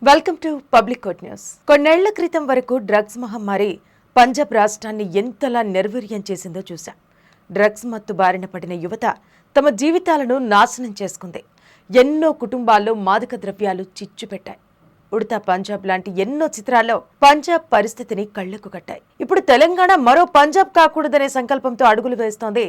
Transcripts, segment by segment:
Welcome to public court news. కొన్నేళ్ల క్రితం వరకు డ్రగ్స్ మహమ్మారి పంజాబ్ రాష్ట్రాన్ని ఎంతలా నిర్వీర్యం చేసిందో చూశాం. డ్రగ్స్ మత్తు బారిన పడిన యువత తమ జీవితాలను నాశనం చేసుకుంది. ఎన్నో కుటుంబాల్లో మాదక ద్రవ్యాలు చిచ్చు పెట్టాయి. ఉడతా పంజాబ్ లాంటి ఎన్నో చిత్రాల్లో పంజాబ్ పరిస్థితిని కళ్లకు కట్టాయి. ఇప్పుడు తెలంగాణ మరో పంజాబ్ కాకూడదనే సంకల్పంతో అడుగులు వేస్తోంది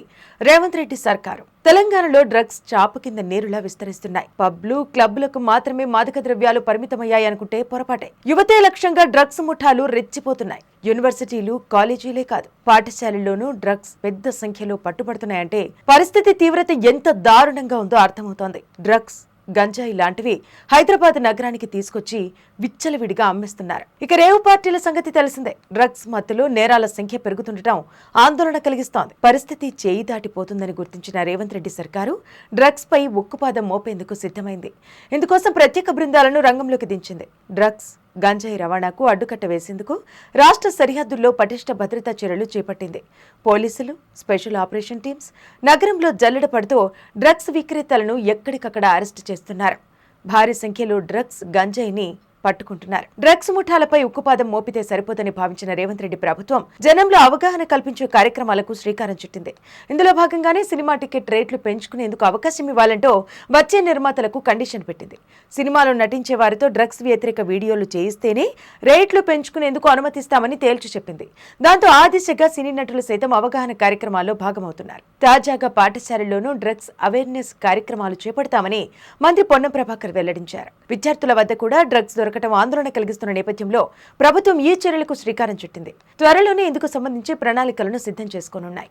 రేవంత్ రెడ్డి సర్కారు. తెలంగాణలో డ్రగ్స్ చాప కింద నీరులా విస్తరిస్తున్నాయి. పబ్లు, క్లబ్లకు మాత్రమే మాదక ద్రవ్యాలు పరిమితమయ్యాయి అనుకుంటే పొరపాటే. యువతే లక్ష్యంగా డ్రగ్స్ ముఠాలు రెచ్చిపోతున్నాయి. యూనివర్సిటీలు, కాలేజీలే కాదు, పాఠశాలల్లోనూ డ్రగ్స్ పెద్ద సంఖ్యలో పట్టుబడుతున్నాయంటే పరిస్థితి తీవ్రత ఎంత దారుణంగా ఉందో అర్థమవుతోంది. డ్రగ్స్, గంజాయి లాంటివి హైదరాబాద్ నగరానికి తీసుకొచ్చి విచ్చలవిడిగా అమ్మేస్తున్నారు. ఇక రేవు పార్టీల సంగతి తెలిసిందే. డ్రగ్స్ మత్తులో నేరాల సంఖ్య పెరుగుతుండటం ఆందోళన కలిగిస్తోంది. పరిస్థితి చేయి దాటిపోతుందని గుర్తించిన రేవంత్ రెడ్డి సర్కారు డ్రగ్స్ పై ఉక్కుపాదం మోపేందుకు సిద్ధమైంది. ఇందుకోసం ప్రత్యేక బృందాలను రంగంలోకి దించింది. డ్రగ్స్, గంజాయి రవాణాకు అడ్డుకట్ట వేసేందుకు రాష్ట్ర సరిహద్దుల్లో పటిష్ట భద్రతా చర్యలు చేపట్టింది. పోలీసులు, స్పెషల్ ఆపరేషన్ టీమ్స్ నగరంలో జల్లెడ పడుతూ డ్రగ్స్ విక్రేతలను ఎక్కడికక్కడ అరెస్టు చేస్తున్నారు. భారీ సంఖ్యలో డ్రగ్స్, గంజాయిని పట్టుకుంటున్నారు. డ్రగ్స్ ముఠాలపై ఉక్కుపాదం మోపితే సరిపోదని భావించిన రేవంత్ రెడ్డి ప్రభుత్వం జనంలో అవగాహన కల్పించే కార్యక్రమాలకు శ్రీకారం చుట్టింది. ఇందులో భాగంగానే సినిమా టికెట్ రేట్లు పెంచుకునేందుకు అవకాశం ఇవ్వాలంటూ వచ్చే నిర్మాతలకు కండిషన్ పెట్టింది. సినిమాలో నటించే వారితో డ్రగ్స్ వ్యతిరేక వీడియోలు చేయిస్తేనే రేట్లు పెంచుకునేందుకు అనుమతిస్తామని తేల్చి చెప్పింది. దాంతో ఆ దిశగా సినీ నటులు సైతం అవగాహన కార్యక్రమాల్లో భాగమవుతున్నారు. తాజాగా పాఠశాలల్లోనూ డ్రగ్స్ అవేర్నెస్ కార్యక్రమాలు చేపడతామని మంత్రి పొన్నం ప్రభాకర్ వెల్లడించారు. విద్యార్థుల వద్ద కూడా డ్రగ్స్ దొరకటం ఆందోళన కలిగిస్తున్న నేపథ్యంలో ప్రభుత్వం ఈ చర్యలకు శ్రీకారం చుట్టింది. త్వరలోనే ఇందుకు సంబంధించి ప్రణాళికలను సిద్ధం చేసుకోనున్నాయి.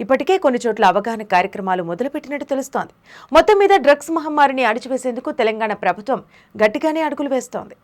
ఇప్పటికే కొన్ని చోట్ల అవగాహన కార్యక్రమాలు మొదలుపెట్టినట్టు తెలుస్తోంది. మొత్తం మీద డ్రగ్స్ మహమ్మారిని అణిచివేసేందుకు తెలంగాణ ప్రభుత్వం గట్టిగానే అడుగులు వేస్తోంది.